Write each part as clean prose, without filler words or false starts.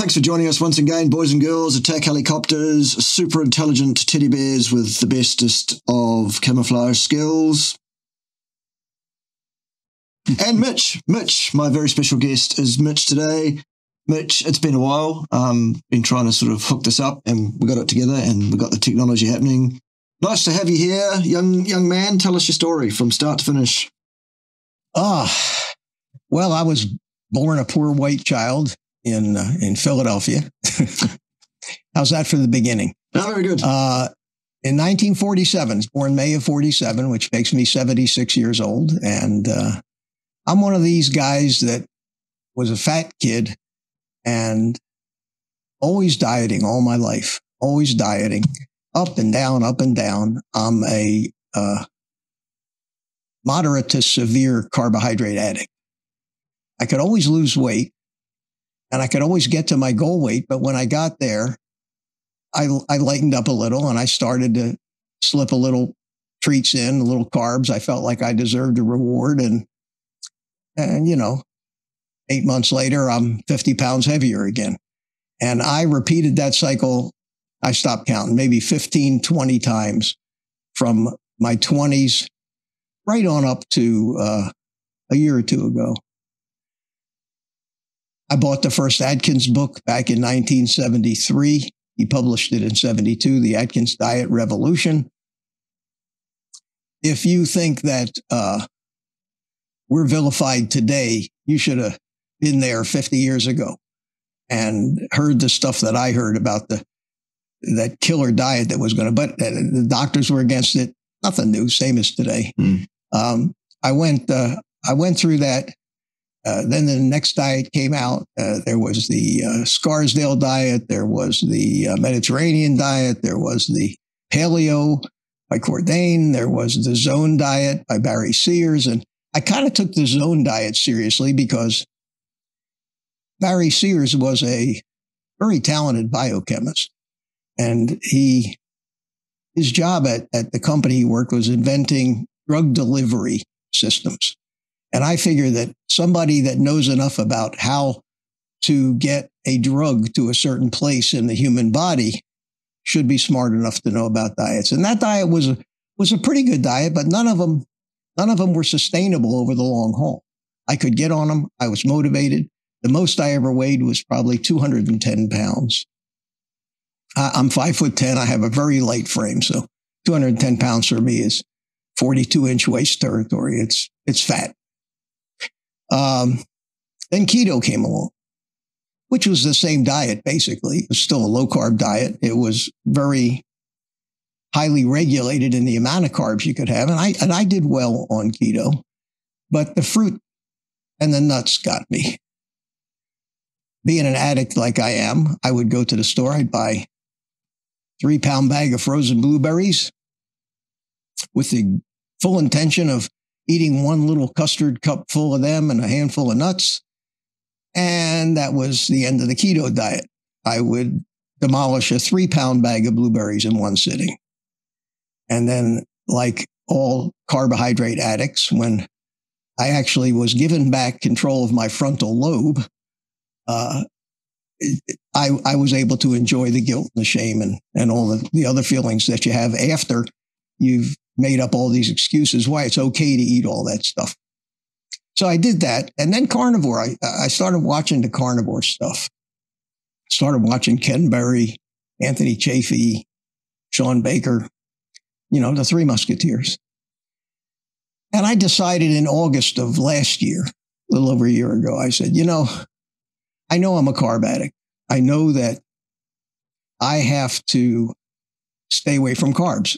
Thanks for joining us once again, boys and girls. Attack helicopters, super intelligent teddy bears with the bestest of camouflage skills. And Mitch, my very special guest is Mitch today. Mitch, it's been a while. Been trying to sort of hook this up, and we got it together, and we got the technology happening. Nice to have you here, young man. Tell us your story from start to finish. Well, I was born a poor white child in Philadelphia. How's that for the beginning? Oh, very good. In 1947, born May of 47, which makes me 76 years old. And I'm one of these guys that was a fat kid and always dieting all my life, always dieting, up and down, up and down. I'm a moderate to severe carbohydrate addict. I could always lose weight and I could always get to my goal weight. But when I got there, I lightened up a little and I started to slip a little treats in, a little carbs. I felt like I deserved a reward. And 8 months later, I'm 50 pounds heavier again. And I repeated that cycle. I stopped counting, maybe 15, 20 times from my 20s right on up to a year or two ago. I bought the first Atkins book back in 1973. He published it in 72, The Atkins Diet Revolution. If you think that we're vilified today, you should have been there 50 years ago and heard the stuff that I heard about that killer diet that was going to, but the doctors were against it. Nothing new, same as today. I went through that. Then the next diet came out. There was the Scarsdale diet. There was the Mediterranean diet. There was the Paleo by Cordain. There was the Zone diet by Barry Sears. And I kind of took the Zone diet seriously because Barry Sears was a very talented biochemist. And his job at the company he worked was inventing drug delivery systems. And I figure that somebody that knows enough about how to get a drug to a certain place in the human body should be smart enough to know about diets. And that diet was a pretty good diet, but none of them were sustainable over the long haul. I could get on them. I was motivated. The most I ever weighed was probably 210 pounds. I'm 5'10". I have a very light frame. So 210 pounds for me is 42-inch waist territory. It's fat. Then keto came along, which was the same diet, basically. It was still a low-carb diet. It was very highly regulated in the amount of carbs you could have. And I did well on keto, but the fruit and the nuts got me. Being an addict like I am, I would go to the store. I'd buy 3-pound bag of frozen blueberries with the full intention of eating one little custard cup full of them and a handful of nuts. And that was the end of the keto diet. I would demolish a 3-pound bag of blueberries in one sitting. And then, like all carbohydrate addicts, when I actually was given back control of my frontal lobe, I was able to enjoy the guilt and the shame and all the other feelings that you have after you've made up all these excuses why it's okay to eat all that stuff. So I did that. And then carnivore, I started watching the carnivore stuff. Started watching Ken Berry, Anthony Chaffee, Sean Baker, the Three Musketeers. And I decided in August of last year, a little over a year ago, I said, I know I'm a carb addict. I know that I have to stay away from carbs.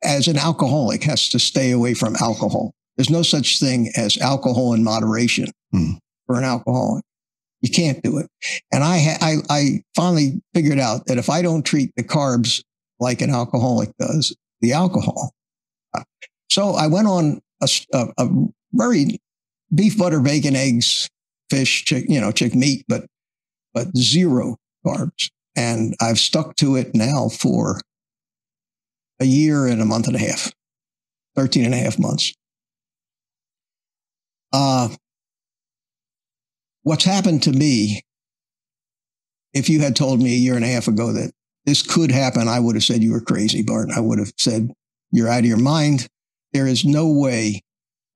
As an alcoholic has to stay away from alcohol. There's no such thing as alcohol in moderation for an alcoholic. You can't do it. And I finally figured out that if I don't treat the carbs like an alcoholic does, the alcohol. So I went on a very beef, butter, bacon, eggs, fish, chick meat, but zero carbs. And I've stuck to it now for a year and a month and a half, 13 and a half months. What's happened to me if you had told me a year and a half ago that this could happen, I would have said you were crazy, Bart. I would have said you're out of your mind. There is no way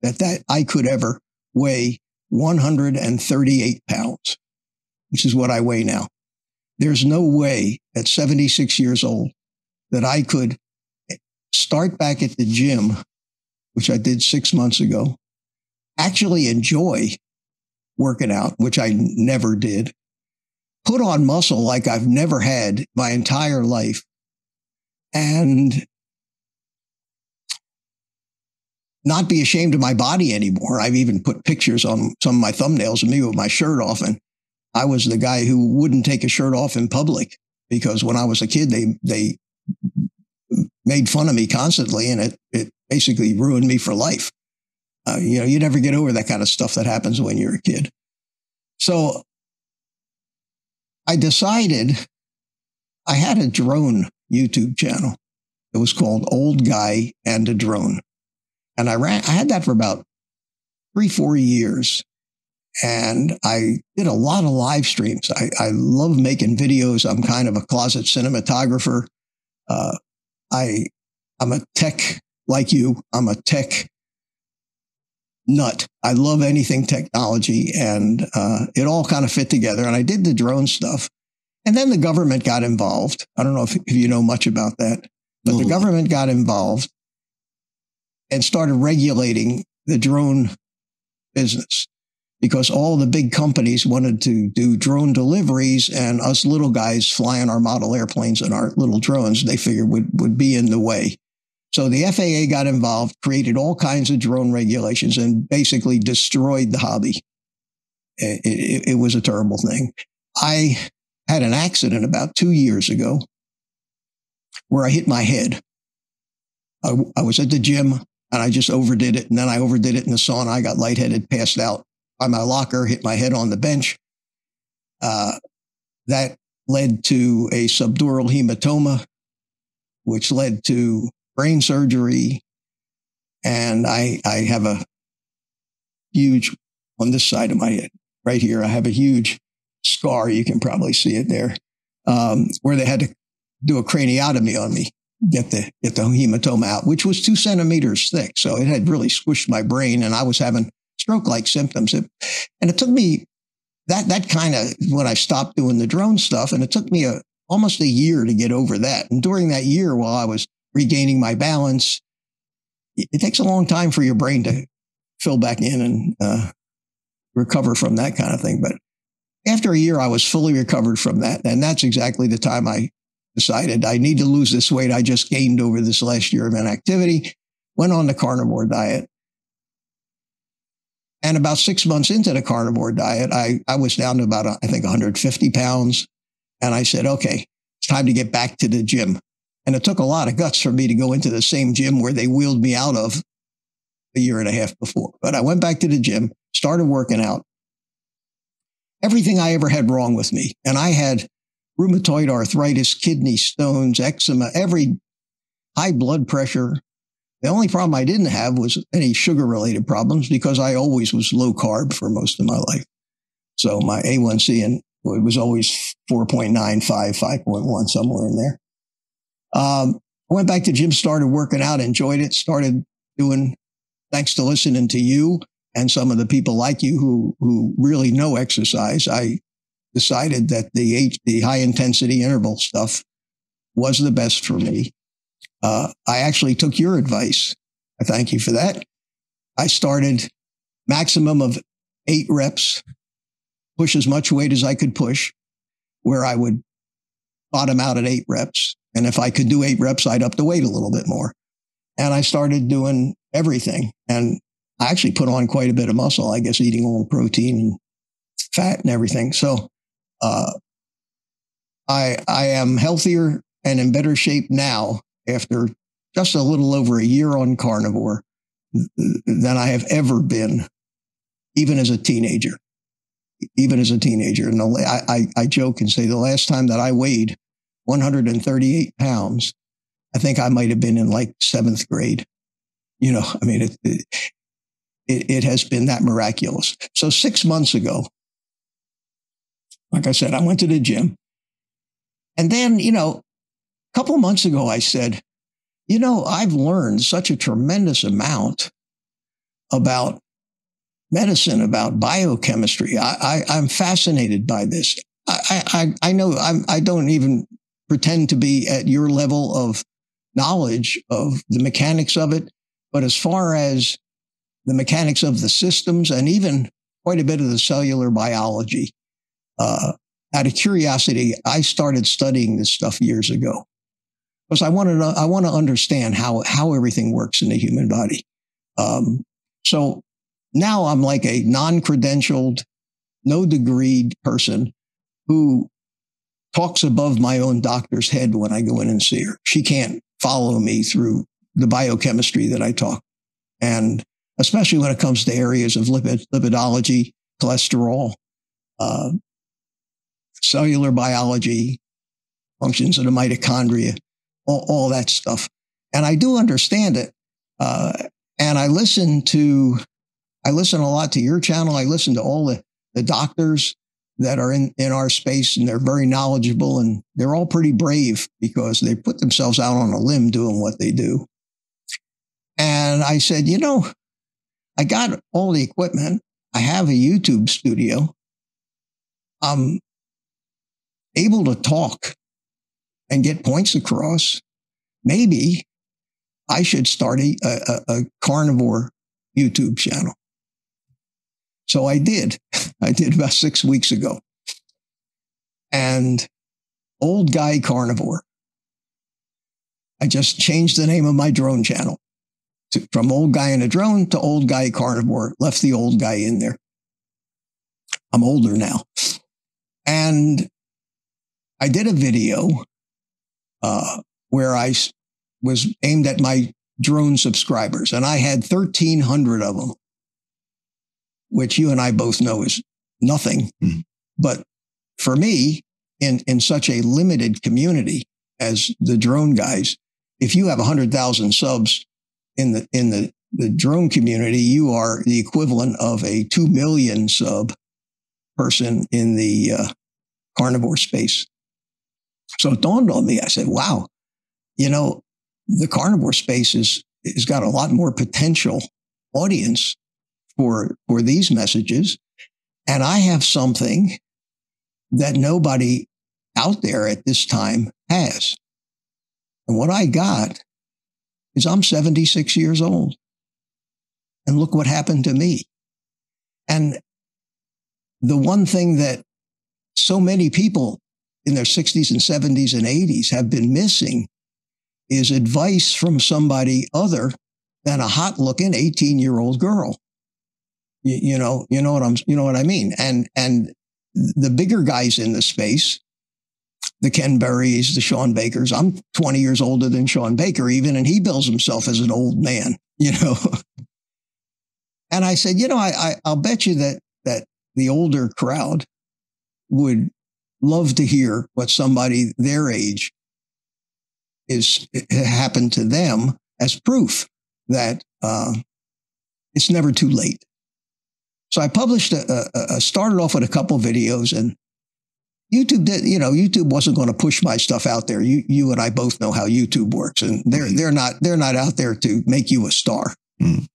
that I could ever weigh 138 pounds, which is what I weigh now. There's no way at 76 years old that I could start back at the gym, which I did 6 months ago, actually enjoy working out, which I never did, put on muscle like I've never had my entire life, and not be ashamed of my body anymore. I've even put pictures on some of my thumbnails of me with my shirt off, and I was the guy who wouldn't take a shirt off in public because when I was a kid, they made fun of me constantly, and it basically ruined me for life. You never get over that kind of stuff that happens when you're a kid. So I decided I had a drone YouTube channel. It was called Old Guy and a Drone. And I had that for about 3-4 years. And I did a lot of live streams. I love making videos. I'm kind of a closet cinematographer. I'm a tech like you. I'm a tech nut. I love anything technology, and it all kind of fit together. And I did the drone stuff. And then the government got involved. I don't know if you know much about that, but the government got involved and started regulating the drone business because all the big companies wanted to do drone deliveries, and us little guys flying our model airplanes and our little drones, they figured would be in the way. So the FAA got involved, created all kinds of drone regulations, and basically destroyed the hobby. It was a terrible thing. I had an accident about 2 years ago where I hit my head. I was at the gym, and I just overdid it. And then I overdid it in the sauna. I got lightheaded, passed out by my locker, hit my head on the bench. That led to a subdural hematoma, which led to brain surgery. And I have a huge, on this side of my head, right here, I have a huge scar. You can probably see it there, where they had to do a craniotomy on me, get the hematoma out, which was 2 centimeters thick. So it had really squished my brain, and I was having stroke-like symptoms. And it took me that kind of when I stopped doing the drone stuff, and it took me almost a year to get over that. And during that year, while I was regaining my balance, it takes a long time for your brain to fill back in and recover from that kind of thing. But after a year, I was fully recovered from that. And that's exactly the time I decided I need to lose this weight I just gained over this last year of inactivity, went on the carnivore diet. And about 6 months into the carnivore diet, I was down to about, I think, 150 pounds. And I said, okay, it's time to get back to the gym. And it took a lot of guts for me to go into the same gym where they wheeled me out of a year and a half before. But I went back to the gym, started working out. Everything I ever had wrong with me. And I had rheumatoid arthritis, kidney stones, eczema, every high blood pressure. The only problem I didn't have was any sugar-related problems because I always was low carb for most of my life. So my A1C it was always 4.95, 5.1, somewhere in there. I went back to gym, started working out, enjoyed it, started doing, thanks to listening to you and some of the people like you who really know exercise, I decided that the high-intensity interval stuff was the best for me. I actually took your advice. I thank you for that. I started maximum of 8 reps, push as much weight as I could push, where I would bottom out at 8 reps. And if I could do 8 reps, I'd up the weight a little bit more. And I started doing everything. And I actually put on quite a bit of muscle, I guess, eating all the protein and fat and everything. So I am healthier and in better shape now after just a little over a year on carnivore than I have ever been, even as a teenager. And I joke and say the last time that I weighed 138 pounds, I think I might have been in like 7th grade. You know, I mean, it has been that miraculous. So 6 months ago, like I said, I went to the gym. And then, a couple of months ago, I said, I've learned such a tremendous amount about medicine, about biochemistry. I'm fascinated by this. I know I don't even pretend to be at your level of knowledge of the mechanics of it. But as far as the mechanics of the systems and even quite a bit of the cellular biology, out of curiosity, I started studying this stuff years ago because I want to understand how everything works in the human body. So now I'm like a non-credentialed, no-degreed person who talks above my own doctor's head when I go in and see her. She can't follow me through the biochemistry that I talk. And especially when it comes to areas of lipidology, cholesterol, cellular biology, functions of the mitochondria, all that stuff. And I do understand it. And I listen a lot to your channel. I listen to all the doctors that are in our space, and they're very knowledgeable, and they're all pretty brave because they put themselves out on a limb doing what they do. And I said, I got all the equipment. I have a YouTube studio. I'm able to talk and get points across. Maybe I should start a carnivore YouTube channel. So I did. I did about 6 weeks ago. And OldGuyCarnivore. I just changed the name of my drone channel from Old Guy in a Drone to OldGuyCarnivore. Left the old guy in there. I'm older now. And I did a video where I was aimed at my drone subscribers, and I had 1,300 of them, which you and I both know is nothing. Mm-hmm. But for me, in such a limited community as the drone guys, if you have 100,000 subs in the drone community, you are the equivalent of a 2 million sub person in the carnivore space. So it dawned on me. I said, wow, the carnivore space has got a lot more potential audience for these messages. And I have something that nobody out there at this time has. And what I got is I'm 76 years old. And look what happened to me. And the one thing that so many people in their 60s and 70s and 80s have been missing is advice from somebody other than a hot-looking 18-year-old girl. You know what I mean? And the bigger guys in the space, the Ken Berries, the Sean Bakers. I'm 20 years older than Sean Baker even, and he bills himself as an old man, And I said, I'll bet you that the older crowd would love to hear what somebody their age happened to them as proof that it's never too late. So I published started off with a couple videos, and YouTube YouTube wasn't going to push my stuff out there. You and I both know how YouTube works, and they're not out there to make you a star. Mm.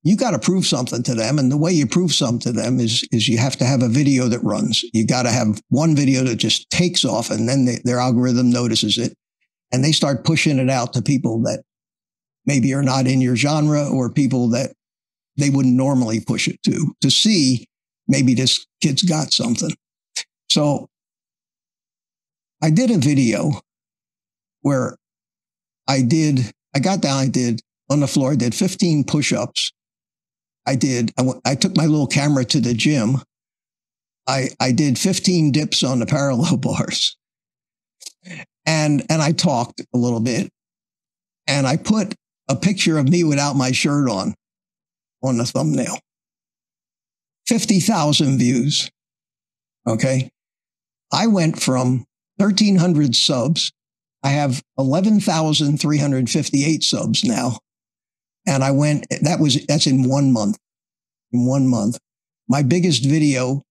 You got to prove something to them. And the way you prove something to them is you have to have a video that runs. You got to have one video that just takes off, and then their algorithm notices it, and they start pushing it out to people that maybe are not in your genre, or people that they wouldn't normally push it to see maybe this kid's got something. So I did a video where I got down, I did on the floor, I did 15 push-ups. I took my little camera to the gym. I did 15 dips on the parallel bars. And I talked a little bit. And I put a picture of me without my shirt on the thumbnail. 50,000 views. Okay. I went from 1,300 subs. I have 11,358 subs now. And that's in 1 month. In 1 month. My biggest video,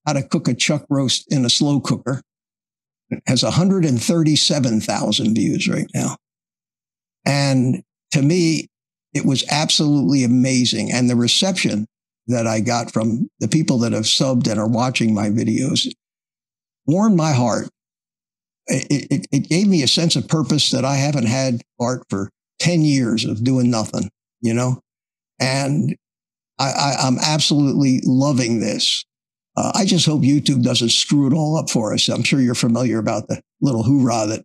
how to cook a chuck roast in a slow cooker, has 137,000 views right now. And to me, it was absolutely amazing. And the reception that I got from the people that have subbed and are watching my videos warmed my heart. It gave me a sense of purpose that I haven't had, Bart, for 10 years of doing nothing, you know? And I'm absolutely loving this. I just hope YouTube doesn't screw it all up for us. I'm sure you're familiar about the little hoorah that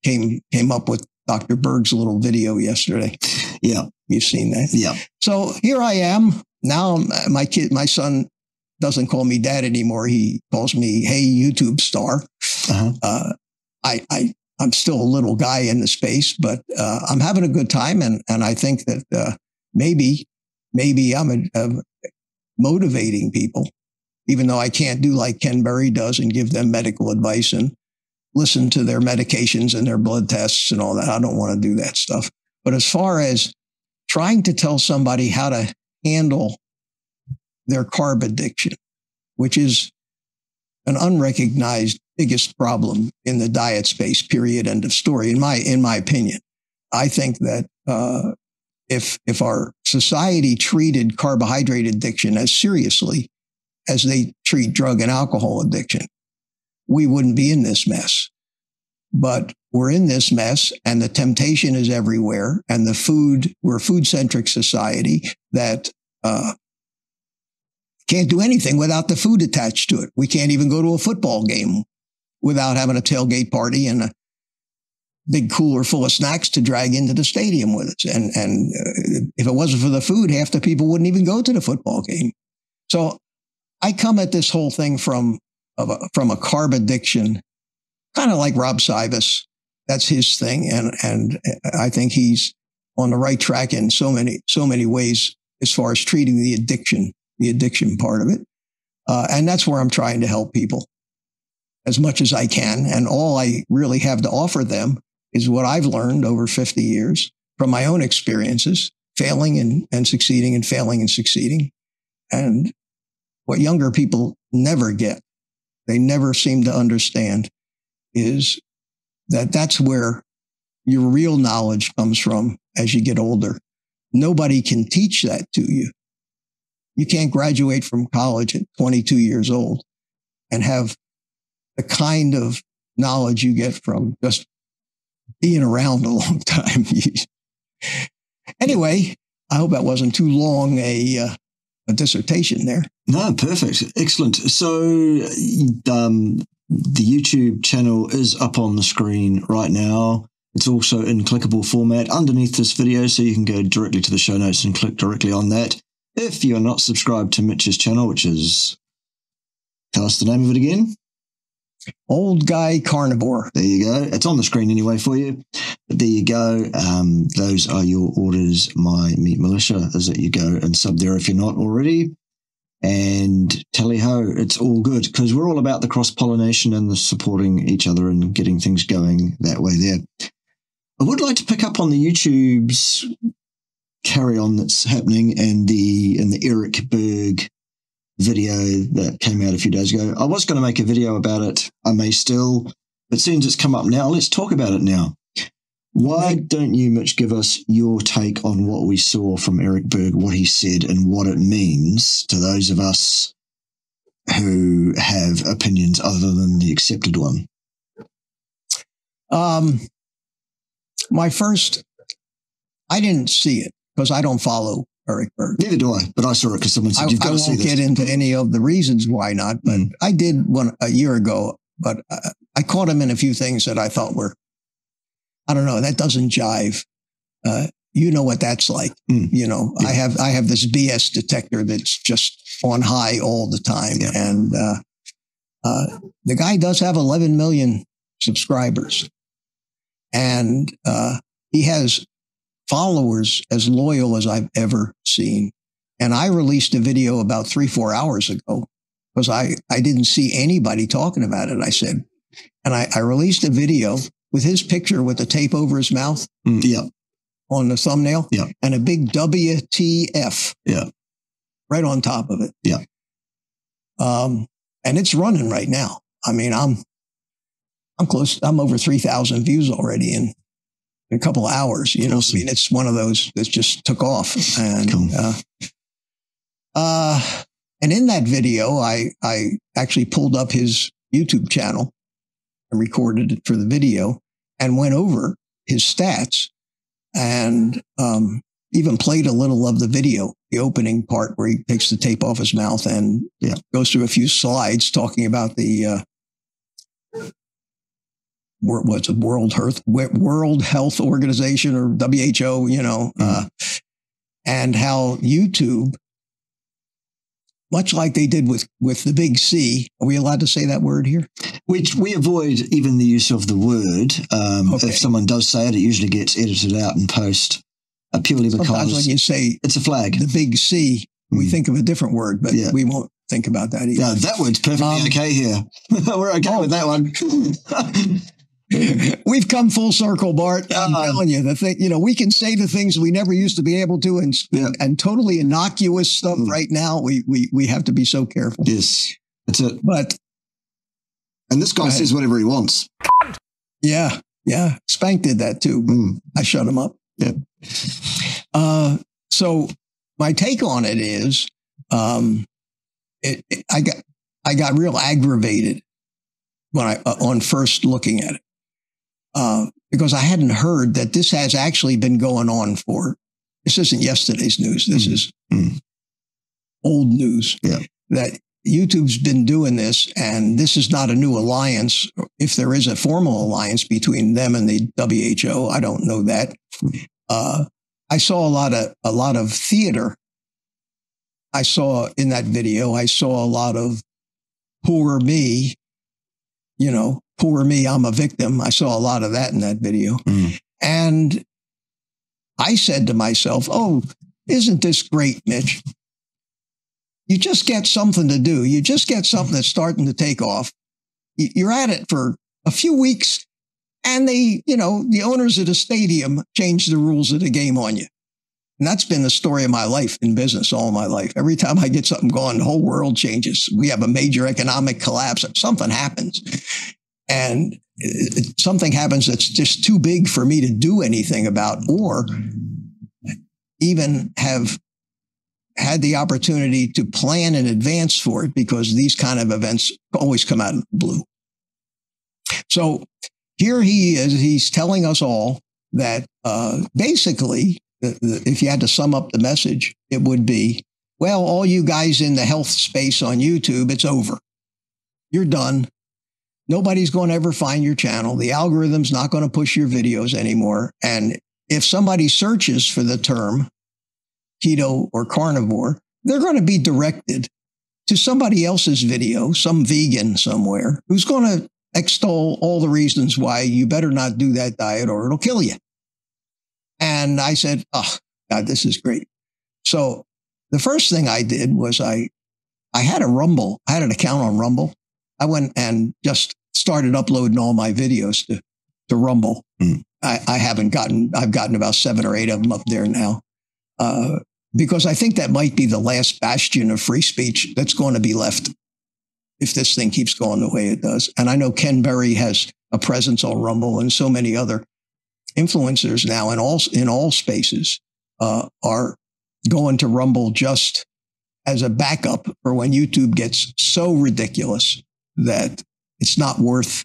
came up with Dr. Berg's little video yesterday. Yeah. You've seen that? Yeah. So here I am. Now my son doesn't call me dad anymore. He calls me, hey, YouTube star. Uh-huh. I'm still a little guy in the space, but I'm having a good time. And I think that maybe I'm motivating people, even though I can't do like Ken Berry does and give them medical advice and listen to their medications and their blood tests and all that. I don't want to do that stuff. But as far as trying to tell somebody how to handle their carb addiction, which is an unrecognized biggest problem in the diet space, period, end of story, in my opinion. I think that if our society treated carbohydrate addiction as seriously as they treat drug and alcohol addiction, we wouldn't be in this mess. But we're in this mess, and the temptation is everywhere. And we're a food-centric society that can't do anything without the food attached to it. We can't even go to a football game without having a tailgate party and a big cooler full of snacks to drag into the stadium with us. And if it wasn't for the food, half the people wouldn't even go to the football game. So I come at this whole thing from a carb addiction, kind of like Rob Sivas. That's his thing. And I think he's on the right track in so many ways as far as treating the addiction part of it. And that's where I'm trying to help people as much as I can. And all I really have to offer them is what I've learned over 50 years from my own experiences, failing and succeeding and failing and succeeding. And what younger people never get, they never seem to understand, is that that's where your real knowledge comes from as you get older. Nobody can teach that to you. You can't graduate from college at 22 years old and have the kind of knowledge you get from just being around a long time. Anyway, I hope that wasn't too long a dissertation there. No, perfect. Excellent. So the YouTube channel is up on the screen right now. It's also in clickable format underneath this video, so you can go directly to the show notes and click directly on that. If you're not subscribed to Mitch's channel, which is, tell us the name of it again. OldGuyCarnivore. There you go. It's on the screen anyway for you. But there you go. Those are your orders, my Meat Militia, is that you go and sub there if you're not already. And tally-ho, it's all good, because we're all about the cross-pollination and the supporting each other and getting things going that way there. I would like to pick up on the YouTube's carry-on that's happening and the Eric Berg video that came out a few days ago. I was going to make a video about it. I may still, but since it's come up now, let's talk about it now. Why don't you, Mitch, give us your take on what we saw from Eric Berg, what he said, and what it means to those of us who have opinions other than the accepted one? I didn't see it because I don't follow Eric Berg. Neither do I, but I saw it because someone said, you've got to see this. I won't get into any of the reasons why not, but I did one a year ago, but I caught him in a few things that I thought were, I don't know, that doesn't jive. You know what that's like. You know, yeah. I have this BS detector that's just on high all the time. Yeah. And the guy does have 11 million subscribers. And he has followers as loyal as I've ever seen. And I released a video about 3-4 hours ago because I didn't see anybody talking about it. I said, and I released a video with his picture with the tape over his mouth on the thumbnail and a big WTF right on top of it. And it's running right now. I mean, I'm over 3,000 views already in a couple of hours. You know, Awesome. I mean, it's one of those that just took off. And, Cool. and in that video, I actually pulled up his YouTube channel and recorded it for the video and went over his stats and, even played a little of the video, the opening part where he takes the tape off his mouth and goes through a few slides talking about the, what's it, World Health Organization or WHO, you know, and how YouTube, much like they did with the big C, are we allowed to say that word here? Which we avoid even the use of the word. Okay. If someone does say it, it usually gets edited out in post, purely because Sometimes when you say it's a flag. the big C, we think of a different word, but we won't think about that either. No, that word's perfectly okay here. We're okay with that one. We've come full circle, Bart. I'm telling you, the thing, you know, we can say the things we never used to be able to, and totally innocuous stuff right now. We have to be so careful. Yes, that's it. And this guy says whatever he wants. Yeah. Spank did that too. I shut him up. Yeah. So my take on it is, I got real aggravated when on first looking at it, because I hadn't heard that this has actually been going on this isn't yesterday's news. This is old news. Yeah. That YouTube's been doing this, and this is not a new alliance. If there is a formal alliance between them and the WHO, I don't know that. I saw a lot of theater. I saw in that video, I saw a lot of poor me, you know, poor me, I'm a victim. I saw a lot of that in that video. And I said to myself, oh, isn't this great, Mitch? You just get something to do. You just get something that's starting to take off. You're at it for a few weeks, and the owners of the stadium change the rules of the game on you. And that's been the story of my life in business all my life. Every time I get something going, the whole world changes. We have a major economic collapse. Something happens. And something happens that's just too big for me to do anything about, or even have had the opportunity to plan in advance for it, because these kind of events always come out of the blue. So here he is. He's telling us all that basically, if you had to sum up the message, it would be, well, all you guys in the health space on YouTube, it's over. You're done. Nobody's going to ever find your channel. The algorithm's not going to push your videos anymore. And if somebody searches for the term keto or carnivore, they're going to be directed to somebody else's video, some vegan somewhere, who's going to extol all the reasons why you better not do that diet or it'll kill you. And I said, oh, God, this is great. So the first thing I did was I had a Rumble. I had an account on Rumble. I went and just started uploading all my videos to Rumble. I've gotten about 7 or 8 of them up there now. Because I think that might be the last bastion of free speech that's going to be left if this thing keeps going the way it does. And I know Ken Berry has a presence on Rumble, and so many other influencers now in all spaces are going to Rumble just as a backup for when YouTube gets so ridiculous that it's not worth,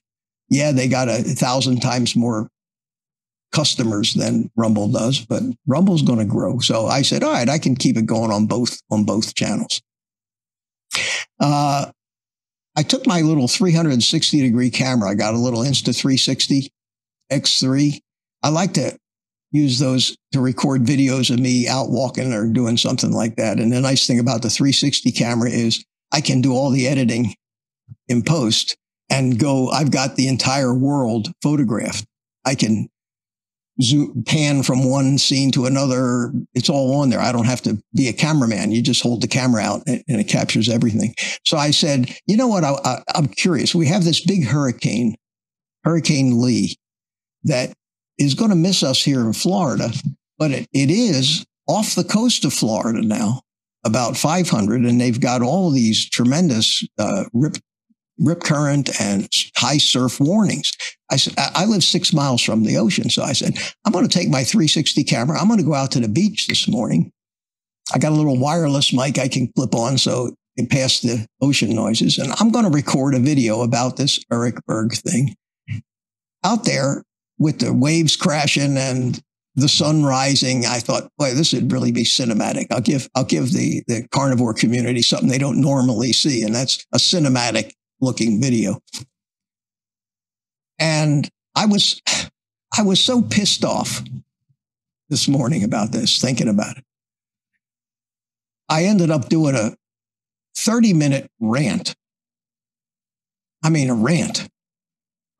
they got 1,000 times more customers than Rumble does, but Rumble's going to grow. So I said, all right, I can keep it going on both channels. I took my little 360 degree camera. I got a little Insta360 X3. I like to use those to record videos of me out walking or doing something like that. And the nice thing about the 360 camera is I can do all the editing in post and I've got the entire world photographed. I can pan from one scene to another. It's all on there. I don't have to be a cameraman. You just hold the camera out and it captures everything. So I said, you know what? I'm curious. We have this big Hurricane Lee, that is going to miss us here in Florida, but it is off the coast of Florida now, about 500, and they've got all these tremendous rip current and high surf warnings. I said, I live 6 miles from the ocean. So I said, I'm going to take my 360 camera. I'm going to go out to the beach this morning. I got a little wireless mic I can clip on so it pass the ocean noises. And I'm going to record a video about this Eric Berg thing out there with the waves crashing and the sun rising. I thought, boy, this would really be cinematic. I'll give the carnivore community something they don't normally see. And that's a cinematic looking video. And I was so pissed off this morning about this, thinking about it. I ended up doing a 30-minute rant. I mean, a rant.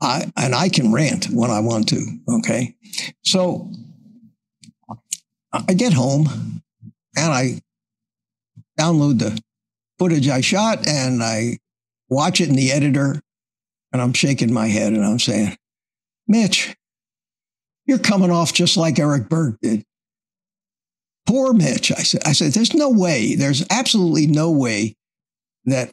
And I can rant when I want to, okay? So I get home and I download the footage I shot and I watch it in the editor and I'm shaking my head and I'm saying, Mitch, you're coming off just like Eric Berg did. Poor Mitch. I said, there's no way, there's absolutely no way that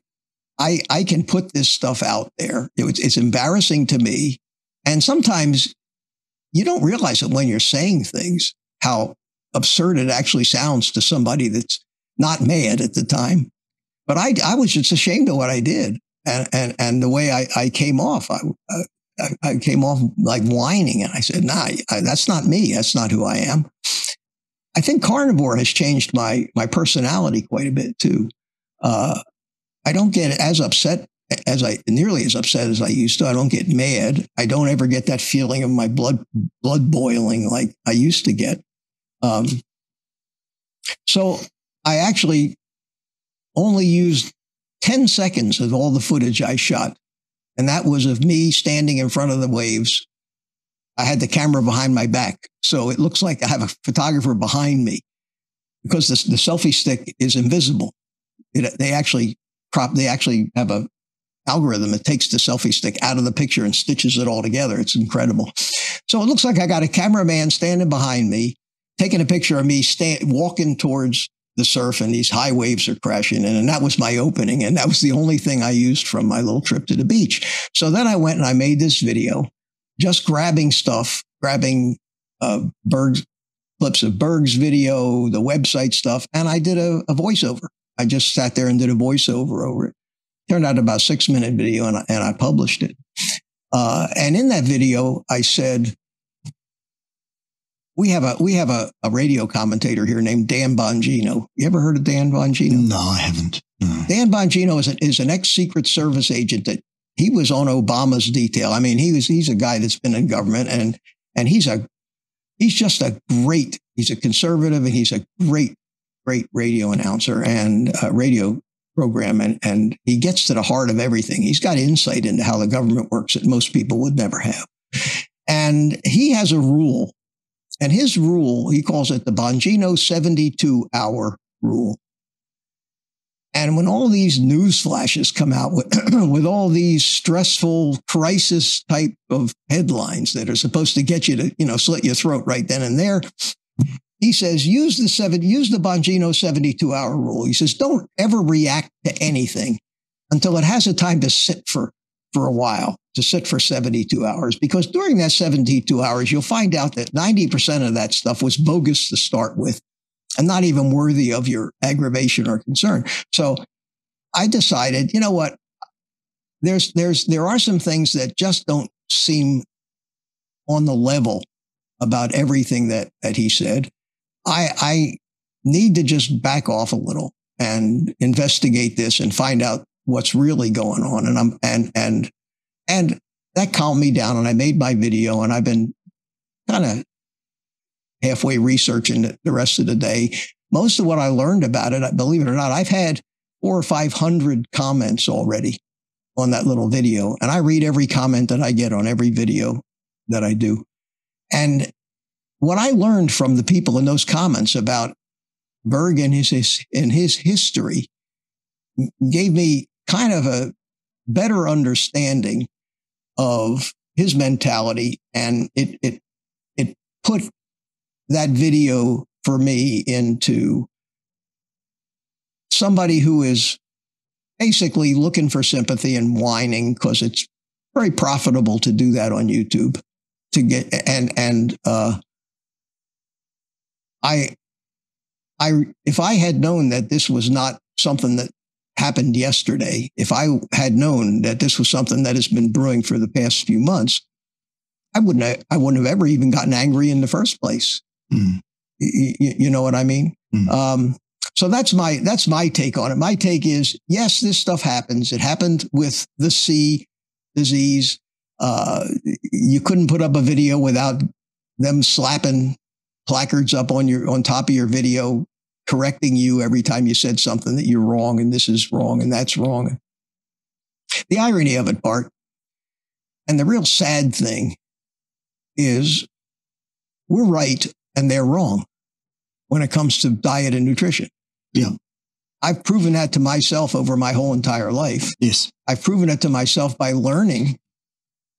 I can put this stuff out there. It's embarrassing to me. And sometimes you don't realize it when you're saying things, how absurd it actually sounds to somebody that's not mad at the time. But I was just ashamed of what I did. And the way I came off, I came off like whining. And I said, nah, that's not me. That's not who I am. I think carnivore has changed my personality quite a bit too. I don't get as upset nearly as upset as I used to. I don't get mad. I don't ever get that feeling of my blood boiling like I used to get. So I actually only used 10 seconds of all the footage I shot. And that was of me standing in front of the waves. I had the camera behind my back. So it looks like I have a photographer behind me because the selfie stick is invisible. They actually have a algorithm that takes the selfie stick out of the picture and stitches it all together. It's incredible. So it looks like I got a cameraman standing behind me, taking a picture of me walking towards the surf, and these high waves are crashing in. And that was my opening. And that was the only thing I used from my little trip to the beach. So then I went and I made this video, just grabbing clips of Berg's video, the website stuff. And I did a voiceover. I just sat there and did a voiceover over it. Turned out about a 6-minute video, and I published it. And in that video, I said, we have a radio commentator here named Dan Bongino. You ever heard of Dan Bongino? No, I haven't. No. Dan Bongino is an ex-Secret Service agent that he was on Obama's detail. I mean, he's a guy that's been in government, and he's just a great. He's a conservative, and he's a great radio announcer and radio program. And he gets to the heart of everything. He's got insight into how the government works that most people would never have. And he has a rule, and his rule, he calls it the Bongino 72-hour rule. And when all these news flashes come out with all these stressful crisis type of headlines that are supposed to get you to, slit your throat right then and there, he says, use the Bongino 72-hour rule. He says, don't ever react to anything until it has a time to sit for a while, to sit for 72 hours. Because during that 72 hours, you'll find out that 90% of that stuff was bogus to start with and not even worthy of your aggravation or concern. So I decided, you know what? There are some things that just don't seem on the level about everything that he said. I need to just back off a little and investigate this and find out what's really going on. And that calmed me down, and I made my video, and I've been kind of halfway researching it the rest of the day. Most of what I learned about it, believe it or not, I've had 400 or 500 comments already on that little video. And I read every comment that I get on every video that I do. And what I learned from the people in those comments about Berg and his history gave me kind of a better understanding of his mentality. And it put that video for me into somebody who is basically looking for sympathy and whining because it's very profitable to do that on YouTube. To get if I had known that this was not something that happened yesterday, if I had known that this was something that has been brewing for the past few months, I wouldn't have ever even gotten angry in the first place. Mm. You know what I mean? Mm. So that's my take on it. My take is, yes, this stuff happens. It happened with the C disease. You couldn't put up a video without them slapping placards up on top of your video, correcting you every time you said something that you're wrong and this is wrong and that's wrong. The irony of it, Bart, and the real sad thing is we're right and they're wrong when it comes to diet and nutrition. Yeah. I've proven that to myself over my whole entire life. Yes. I've proven it to myself by learning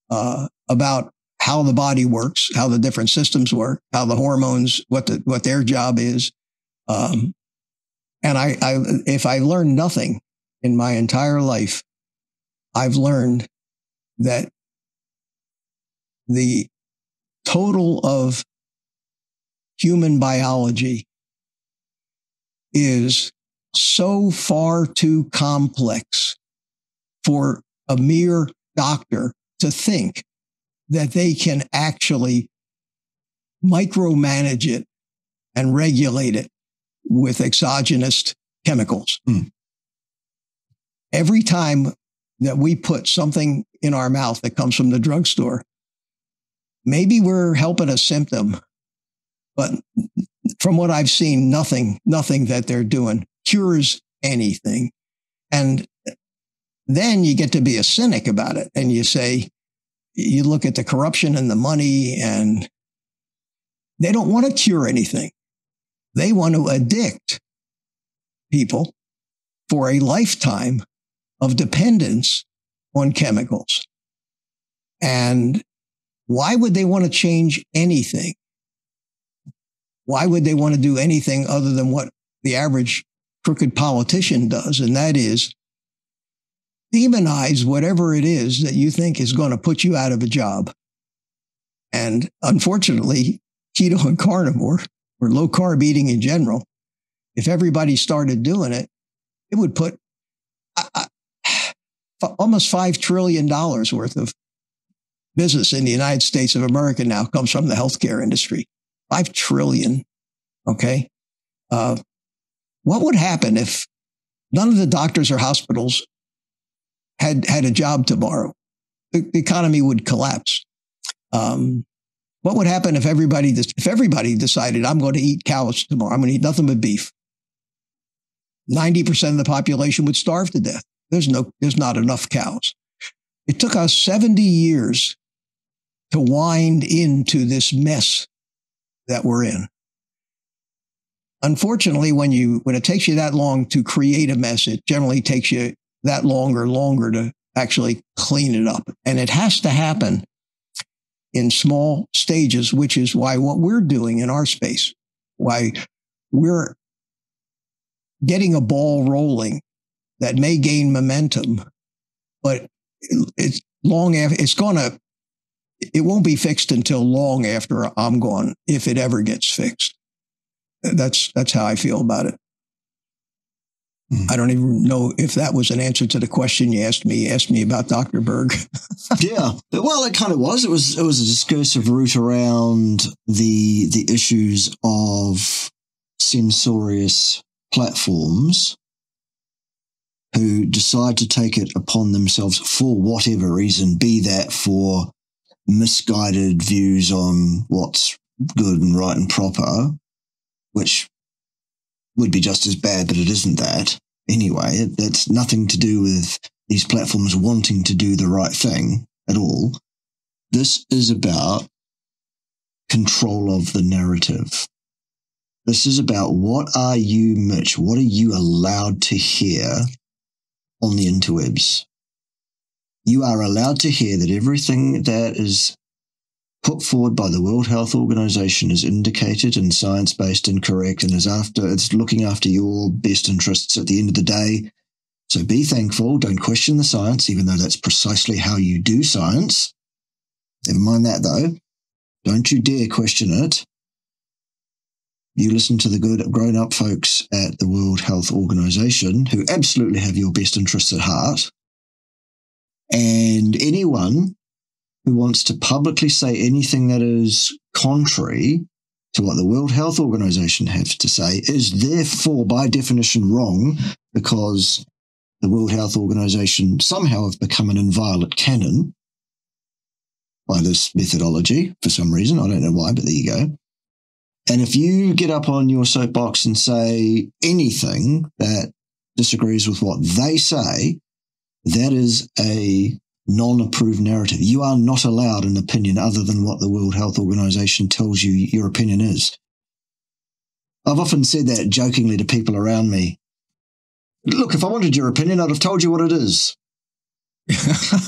about how the body works, how the different systems work, how the hormones, what their job is. And if I learned nothing in my entire life, I've learned that the total of human biology is so far too complex for a mere doctor to think that they can actually micromanage it and regulate it with exogenous chemicals. Mm. Every time that we put something in our mouth that comes from the drugstore, maybe we're helping a symptom, but from what I've seen, nothing that they're doing cures anything. And then you get to be a cynic about it. And you say, you look at the corruption and the money, and they don't want to cure anything. They want to addict people for a lifetime of dependence on chemicals. And why would they want to change anything? Why would they want to do anything other than what the average crooked politician does? And that is demonize whatever it is that you think is going to put you out of a job. And unfortunately, keto and carnivore, or low carb eating in general, if everybody started doing it, it would put almost $5 trillion worth of business in the United States of America now comes from the healthcare industry. 5 trillion. Okay. What would happen if none of the doctors or hospitals had a job tomorrow? The economy would collapse. What would happen if everybody decided, I'm going to eat cows tomorrow? I'm going to eat nothing but beef. 90% of the population would starve to death. There's not enough cows. It took us 70 years to wind into this mess that we're in. Unfortunately, when it takes you that long to create a mess, it generally takes you that longer to actually clean it up. And it has to happen in small stages, which is why what we're doing in our space, why we're getting a ball rolling that may gain momentum, but it won't be fixed until long after I'm gone, if it ever gets fixed. That's how I feel about it. Mm. I don't even know if that was an answer to the question you asked me. You asked me about Dr. Berg. Yeah, well, it kind of was. It was a discursive route around the issues of censorious platforms who decide to take it upon themselves for whatever reason, be that for misguided views on what's good and right and proper, which would be just as bad, but it isn't that. Anyway, that's nothing to do with these platforms wanting to do the right thing at all. This is about control of the narrative. This is about, what are you, Mitch? What are you allowed to hear on the interwebs? You are allowed to hear that everything that is put forward by the World Health Organization is indicated and science-based and correct, and it's looking after your best interests at the end of the day. So be thankful. Don't question the science, even though that's precisely how you do science. Never mind that, though. Don't you dare question it. You listen to the good grown-up folks at the World Health Organization who absolutely have your best interests at heart. And anyone who wants to publicly say anything that is contrary to what the World Health Organization has to say is therefore, by definition, wrong, because the World Health Organization somehow have become an inviolate canon by this methodology for some reason. I don't know why, but there you go. And if you get up on your soapbox and say anything that disagrees with what they say, that is a non-approved narrative. You are not allowed an opinion other than what the World Health Organization tells you your opinion is. I've often said that jokingly to people around me. Look, if I wanted your opinion, I'd have told you what it is.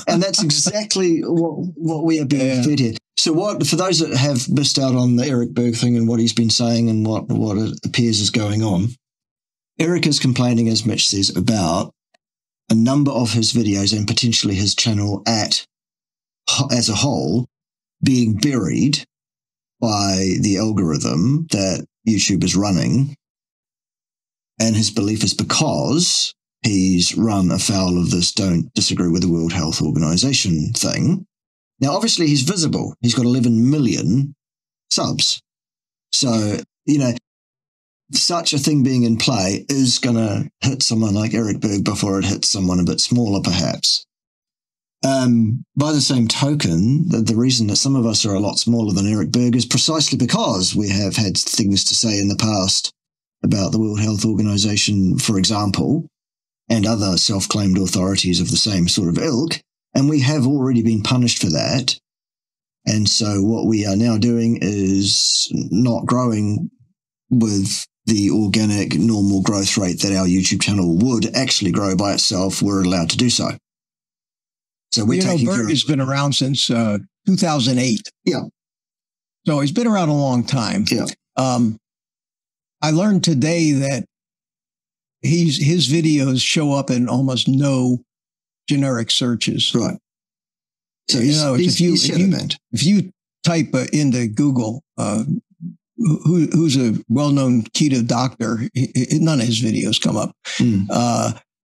And that's exactly what we are being fed here. So for those that have missed out on the Eric Berg thing and what he's been saying and what it appears is going on, Eric is complaining, as Mitch says, about a number of his videos and potentially his channel as a whole being buried by the algorithm that YouTube is running. And his belief is because he's run afoul of this don't disagree with the World Health Organization thing. Now, obviously, he's visible. He's got 11 million subs. So, such a thing being in play is going to hit someone like Eric Berg before it hits someone a bit smaller, perhaps. By the same token, the reason that some of us are a lot smaller than Eric Berg is precisely because we have had things to say in the past about the World Health Organization, for example, and other self-claimed authorities of the same sort of ilk, and we have already been punished for that. And so what we are now doing is not growing with the organic, normal growth rate that our YouTube channel would actually grow by itself. We're allowed to do so. So we're taking care of... Bert has been around since 2008. Yeah. So he's been around a long time. Yeah. I learned today that his videos show up in almost no generic searches. Right. So if you type into Google who's a well-known keto doctor, none of his videos come up.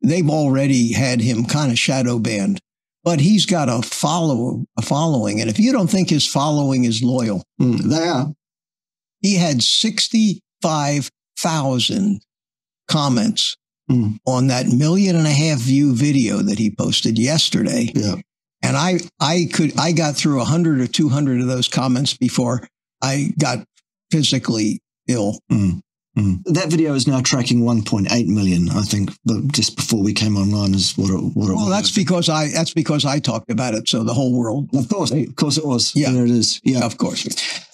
They've already had him kind of shadow banned, but he's got a following. And if you don't think his following is loyal, they are. He had 65,000 comments on that 1.5 million view video that he posted yesterday. Yeah. And I got through 100 or 200 of those comments before I got physically ill. That video is now tracking 1.8 million, I think, but just before we came online is what it was. Well, that's because I talked about it, so the whole world. Of course it was. Yeah, there it is. Yeah, of course,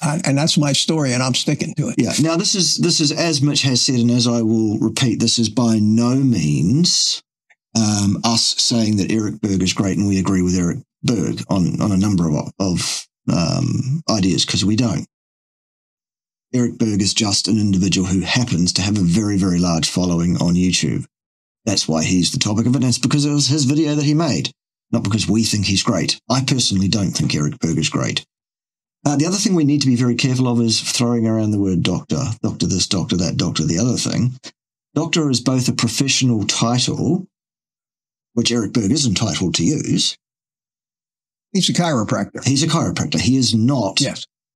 and that's my story, and I'm sticking to it. Yeah. Now this is as Mitch has said, and as I will repeat, this is by no means us saying that Eric Berg is great, and we agree with Eric Berg on a number of ideas, because we don't. Eric Berg is just an individual who happens to have a very, very large following on YouTube. That's why he's the topic of it, and it's because it was his video that he made, not because we think he's great. I personally don't think Eric Berg is great. The other thing we need to be very careful of is throwing around the word doctor. Doctor this, doctor that, doctor the other thing. Doctor is both a professional title, which Eric Berg is entitled to use. He's a chiropractor. He's a chiropractor. He is not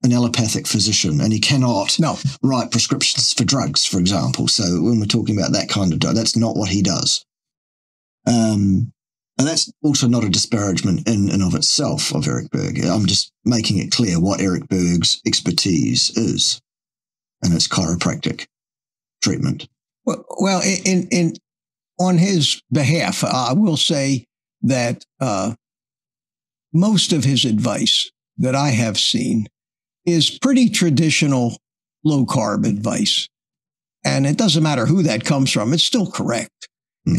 an allopathic physician, and he cannot write prescriptions for drugs, for example. So when we're talking about that kind of drug, that's not what he does. And that's also not a disparagement in and of itself of Eric Berg. I'm just making it clear what Eric Berg's expertise is, and it's chiropractic treatment. Well, on his behalf, I will say that most of his advice that I have seen is pretty traditional low-carb advice. And it doesn't matter who that comes from, it's still correct.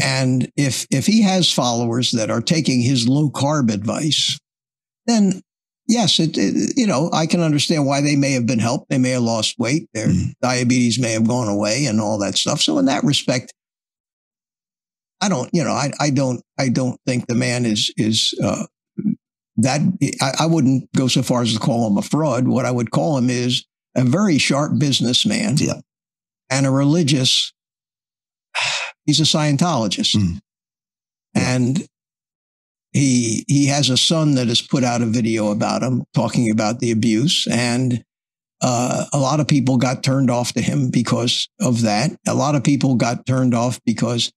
And if he has followers that are taking his low-carb advice, then yes, I can understand why they may have been helped. They may have lost weight. Their diabetes may have gone away and all that stuff. So in that respect, I don't, you know, I don't think the man is that. I wouldn't go so far as to call him a fraud. What I would call him is a very sharp businessman, Yeah. and a religious. He's a Scientologist, and he has a son that has put out a video about him talking about the abuse, and a lot of people got turned off to him because of that. A lot of people got turned off because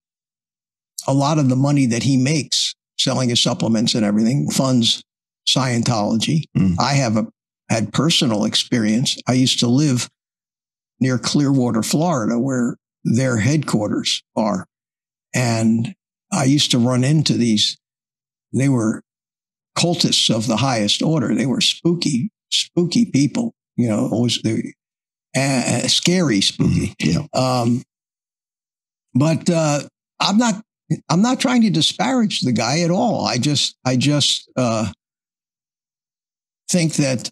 a lot of the money that he makes selling his supplements and everything funds Scientology. I had personal experience. I used to live near Clearwater, Florida, where their headquarters are. And I used to run into these. They were cultists of the highest order. They were spooky people, you know, always scary, spooky. But I'm not trying to disparage the guy at all. I just think that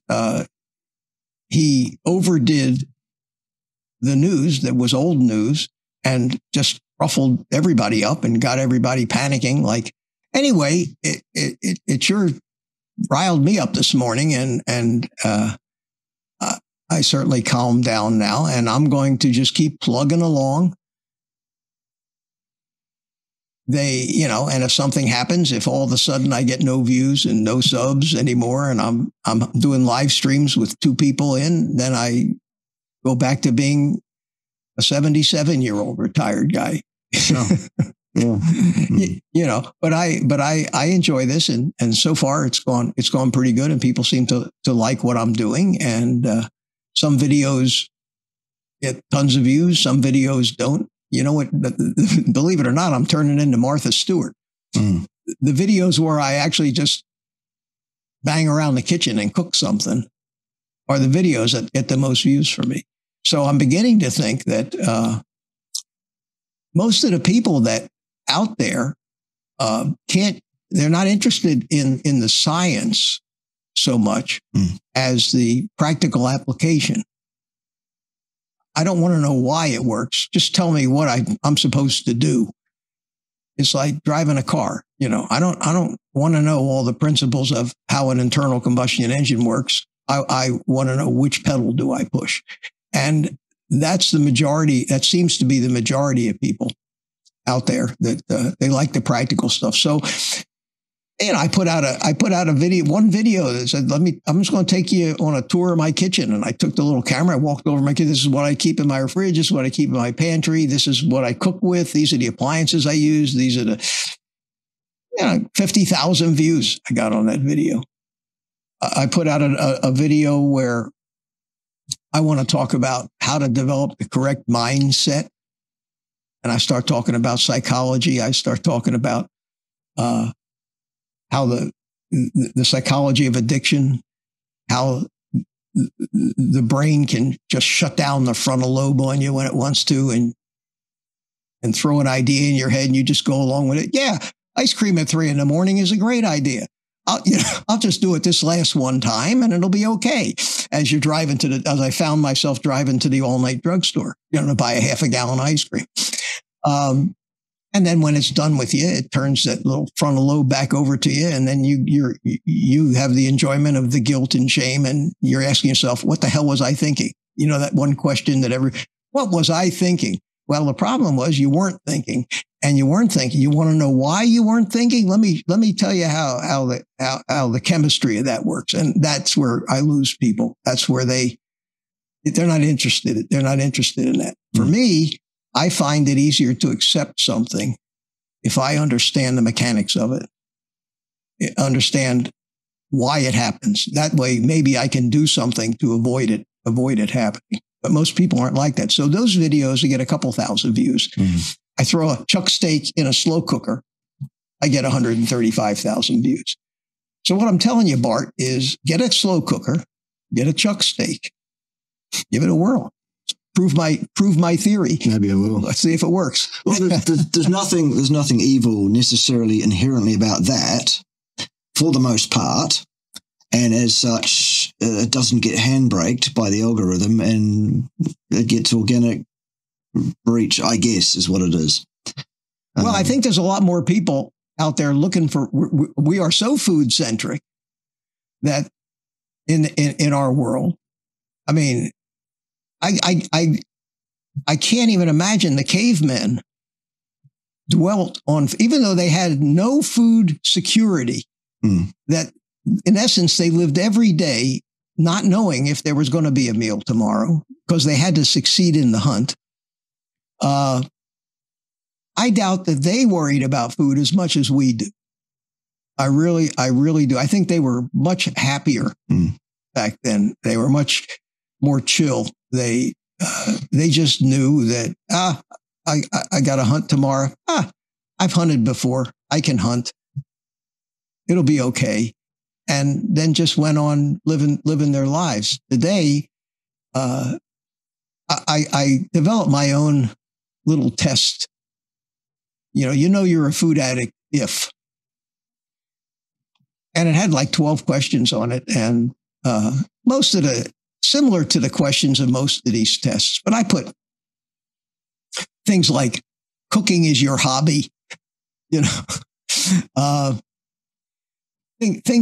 he overdid the news that was old news and just ruffled everybody up and got everybody panicking. Like, anyway, it sure riled me up this morning, and I certainly calmed down now, and I'm going to just keep plugging along. And if something happens, if all of a sudden I get no views and no subs anymore, and I'm doing live streams with 2 people in, then I go back to being a 77-year-old retired guy. You know, but I enjoy this, and so far it's gone pretty good, and people seem to like what I'm doing, and some videos get tons of views, some videos don't. You know what? Believe it or not, I'm turning into Martha Stewart. The videos where I actually just bang around the kitchen and cook something are the videos that get the most views for me. So I'm beginning to think that most of the people that out there they're not interested in the science so much as the practical application. I don't want to know why it works. Just tell me what I'm supposed to do. It's like driving a car. You know, I don't want to know all the principles of how an internal combustion engine works. I want to know which pedal do I push. And that's the majority. That seems to be the majority of people out there, that they like the practical stuff. So, and I put out one video that said, I'm just going to take you on a tour of my kitchen. And I took the little camera, I walked over my kitchen. This is what I keep in my fridge. This is what I keep in my pantry. This is what I cook with. These are the appliances I use. These are the 50,000 views I got on that video. I put out a video where I want to talk about how to develop the correct mindset. And I start talking about psychology. I start talking about how the psychology of addiction, how the brain can just shut down the frontal lobe on you when it wants to, and throw an idea in your head and you just go along with it. Yeah, ice cream at 3 a.m. is a great idea. I'll just do it this last one time and it'll be okay. As you're driving as I found myself driving to the all-night drugstore, to buy a half a gallon ice cream. And then when it's done with you, it turns that little frontal lobe back over to you. And then you have the enjoyment of the guilt and shame. And you're asking yourself, what the hell was I thinking? That one question what was I thinking? Well, the problem was you weren't thinking, and you weren't thinking. You want to know why you weren't thinking? Let me tell you how the chemistry of that works. And that's where I lose people. That's where they're not interested. They're not interested in that. For me, I find it easier to accept something if I understand the mechanics of it, understand why it happens. That way, maybe I can do something to avoid it happening. But most people aren't like that. So those videos, you get a couple thousand views. I throw a chuck steak in a slow cooker, I get 135,000 views. So what I'm telling you, Bart, is get a slow cooker, get a chuck steak, give it a whirl. Prove my theory. Maybe I will. Let's see if it works. Well, there's nothing evil necessarily inherently about that, for the most part, and as such, it doesn't get handbraked by the algorithm, and it gets organic reach, I guess, is what it is. Well, I think there's a lot more people out there looking for, we are so food centric that in our world, I mean, I can't even imagine the cavemen dwelt on, even though they had no food security, that in essence, they lived every day not knowing if there was going to be a meal tomorrow because they had to succeed in the hunt. I doubt that they worried about food as much as we do. I really do. I think they were much happier back then. They were much more chill. They just knew that, I got to hunt tomorrow. I've hunted before. I can hunt. It'll be okay. And then just went on living their lives. Today, I developed my own little test. You know you're a food addict if. And it had like 12 questions on it. And most of similar to the questions of most of these tests. But I put things like cooking is your hobby, things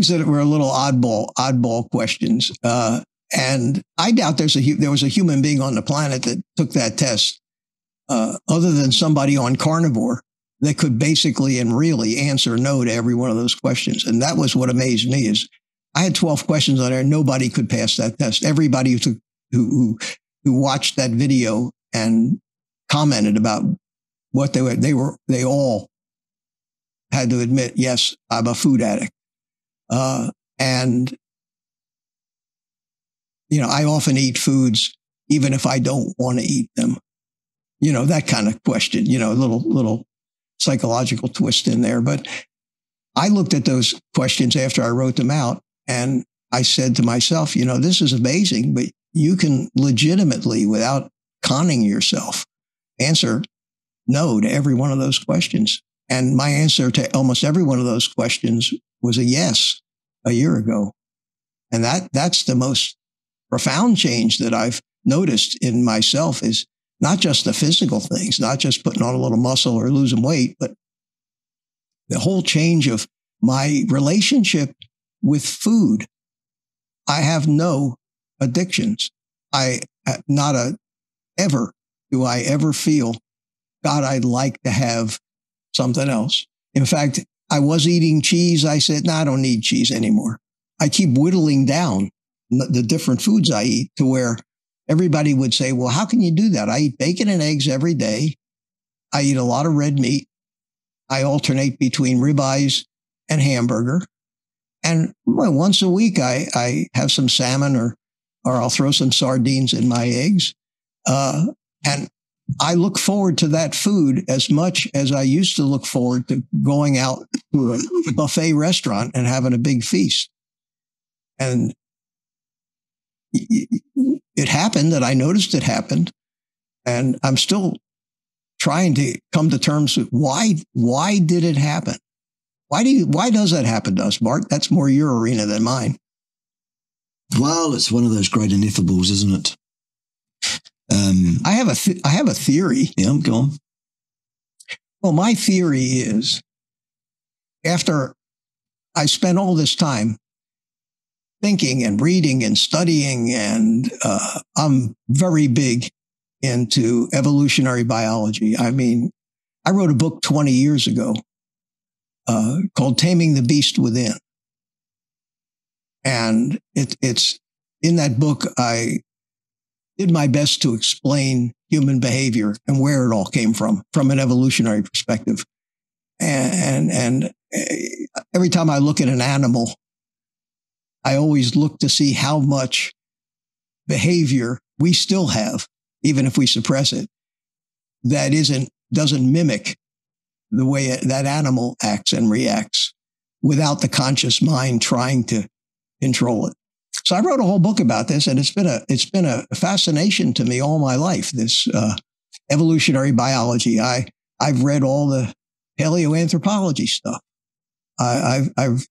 that were a little oddball questions. And I doubt there was a human being on the planet that took that test, other than somebody on carnivore that could basically and really answer no to every one of those questions. And that was what amazed me is I had 12 questions on there. And nobody could pass that test. Everybody who watched that video and commented about what they all had to admit, yes, I'm a food addict. And I often eat foods, even if I don't want to eat them, that kind of question, a little psychological twist in there. But I looked at those questions after I wrote them out and I said to myself, this is amazing, but you can legitimately, without conning yourself, answer no to every one of those questions. And my answer to almost every one of those questions was a yes a year ago. And that's the most profound change that I've noticed in myself is not just the physical things, not just putting on a little muscle or losing weight, but the whole change of my relationship with food. I have no addictions. Ever do I ever feel, God, I'd like to have something else. In fact, I was eating cheese. I said, no, I don't need cheese anymore. I keep whittling down the different foods I eat to where everybody would say, well, how can you do that? I eat bacon and eggs every day. I eat a lot of red meat. I alternate between ribeyes and hamburger. And once a week, I have some salmon or I'll throw some sardines in my eggs. And I look forward to that food as much as I used to look forward to going out to a buffet restaurant and having a big feast. And it happened that I noticed it happened. And I'm still trying to come to terms with why did it happen? Why does that happen to us, Bart? That's more your arena than mine. Well, it's one of those great ineffables, isn't it? I have a theory. Yeah, go on. Well, my theory is after I spent all this time thinking and reading and studying, and I'm very big into evolutionary biology. I mean, I wrote a book 20 years ago called Taming the Beast Within. And it's in that book, I did my best to explain human behavior and where it all came from an evolutionary perspective. And every time I look at an animal, I always look to see how much behavior we still have, even if we suppress it, that doesn't mimic the way that animal acts and reacts without the conscious mind trying to control it. So I wrote a whole book about this, and it's been a fascination to me all my life, this evolutionary biology. I've read all the paleoanthropology stuff. I've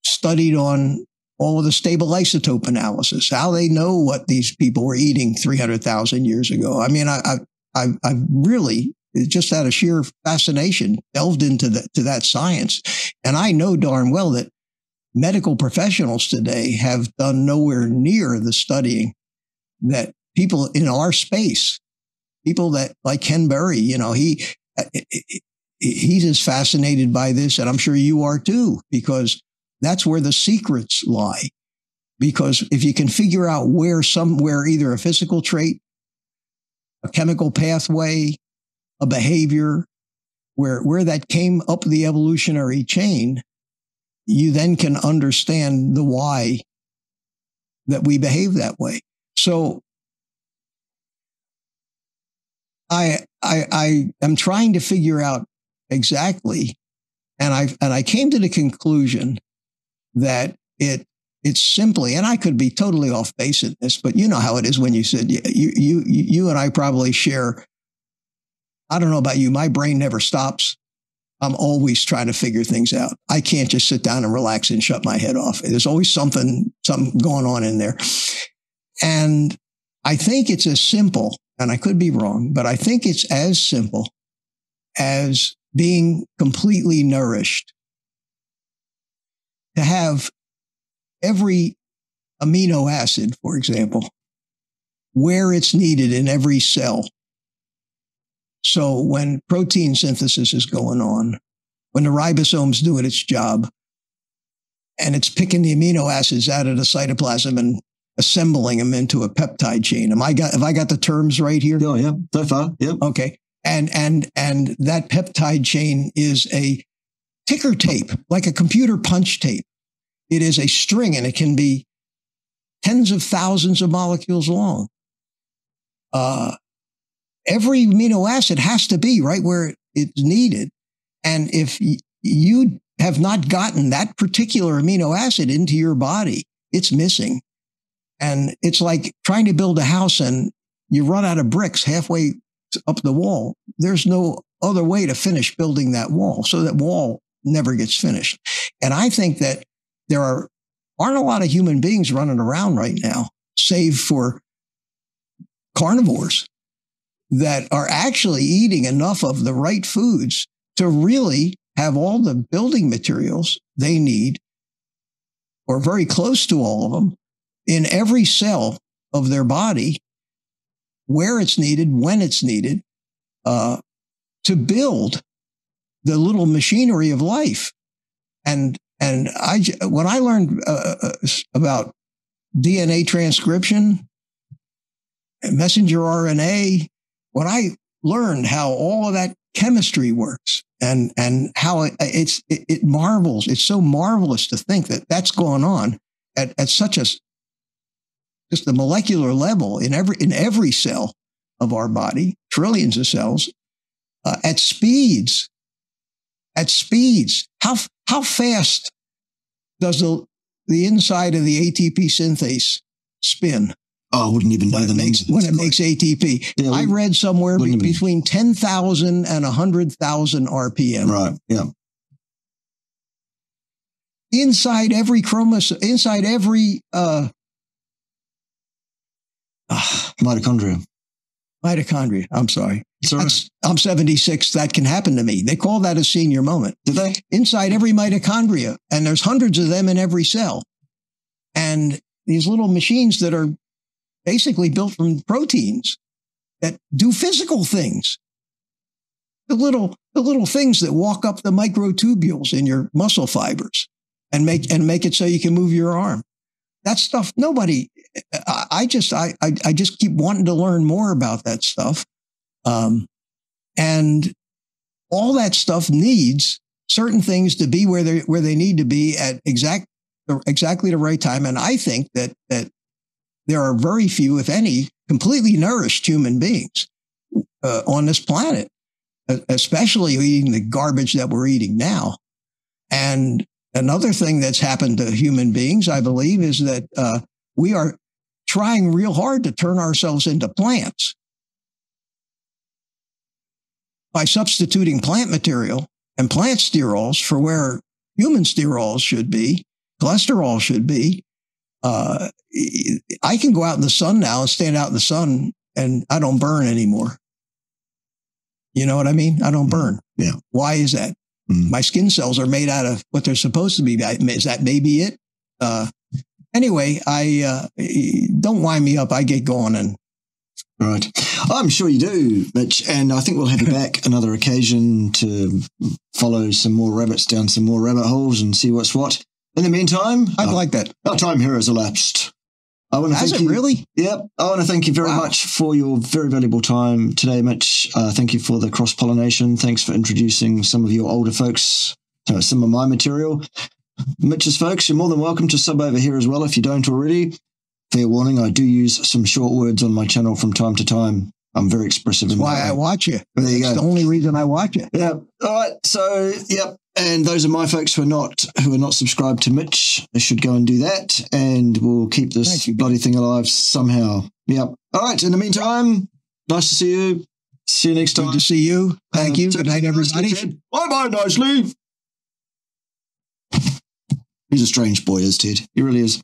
studied on all of the stable isotope analysis, how they know what these people were eating 300,000 years ago. I mean, I've really just out of sheer fascination, delved into that science. And I know darn well that medical professionals today have done nowhere near the studying that people in our space, people that like Ken Berry, he's as fascinated by this, and I'm sure you are too, because that's where the secrets lie. Because if you can figure out where either a physical trait, a chemical pathway, a behavior, where that came up the evolutionary chain, you then can understand the why that we behave that way. So I am trying to figure out exactly, and I came to the conclusion that it's simply, and I could be totally off base in this, but you know how it is when you said you and I probably share. I don't know about you, my brain never stops. I'm always trying to figure things out. I can't just sit down and relax and shut my head off. There's always something going on in there. And I think it's as simple, and I could be wrong, but I think it's as simple as being completely nourished. To have every amino acid, for example, where it's needed in every cell. So when protein synthesis is going on, when the ribosome's doing its job, and it's picking the amino acids out of the cytoplasm and assembling them into a peptide chain. Have I got the terms right here? Oh, yeah. So far, yeah. Okay. And that peptide chain is a ticker tape, like a computer punch tape. It is a string, and it can be tens of thousands of molecules long. Every amino acid has to be right where it's needed. And if you have not gotten that particular amino acid into your body, it's missing. And it's like trying to build a house and you run out of bricks halfway up the wall. There's no other way to finish building that wall. So that wall never gets finished. And I think that there aren't a lot of human beings running around right now, save for carnivores, that are actually eating enough of the right foods to really have all the building materials they need, or very close to all of them, in every cell of their body, where it's needed, when it's needed, to build the little machinery of life. And when I learned about DNA transcription, messenger RNA, when I learned how all of that chemistry works and how it marvels, it's so marvelous to think that that's going on at such just the molecular level in every cell of our body, trillions of cells, at speeds. How fast does the inside of the ATP synthase spin? Oh, I wouldn't even know the names. When it makes ATP. Yeah, I read somewhere between 10,000 and 100,000 RPM. Right, yeah. Inside every chromosome, inside every... mitochondria. I'm sorry. I'm 76. That can happen to me. They call that a senior moment. Do they? Inside every mitochondria. And there's hundreds of them in every cell. And these little machines that are basically built from proteins that do physical things. The little things that walk up the microtubules in your muscle fibers and make it so you can move your arm. That stuff, I just keep wanting to learn more about that stuff. And all that stuff needs certain things to be where they need to be at exactly the right time. And I think that there are very few, if any, completely nourished human beings on this planet, especially eating the garbage that we're eating now. And another thing that's happened to human beings, I believe, is that we are trying real hard to turn ourselves into plants by substituting plant material and plant sterols for where human sterols should be, cholesterol should be. I can go out in the sun now and stand out in the sun and I don't burn anymore. You know what I mean? I don't burn. Yeah. Why is that? My skin cells are made out of what they're supposed to be. Is that maybe it? Anyway, don't wind me up. I get going and. Right. I'm sure you do, Mitch. And I think we'll have you back another occasion to follow some more rabbits down some more rabbit holes and see what's what. In the meantime, I'd like that. Our time here has elapsed. I want to thank you. Really? Yep. I want to thank you very much for your very valuable time today, Mitch. Thank you for the cross-pollination. Thanks for introducing some of your older folks to some of my material. Mitch's folks, you're more than welcome to sub over here as well if you don't already. Fair warning, I do use some short words on my channel from time to time. I'm very expressive. That's why I watch you. There you go. That's the only reason I watch it. Yeah. All right. So, yep. And those are my folks who are not subscribed to Mitch. They should go and do that, and we'll keep this bloody thing alive somehow. Yep. All right. In the meantime, nice to see you. See you next time. Good to see you. Thank you. Good night, everybody. Bye-bye, nicely. He's a strange boy, is Ted. He really is.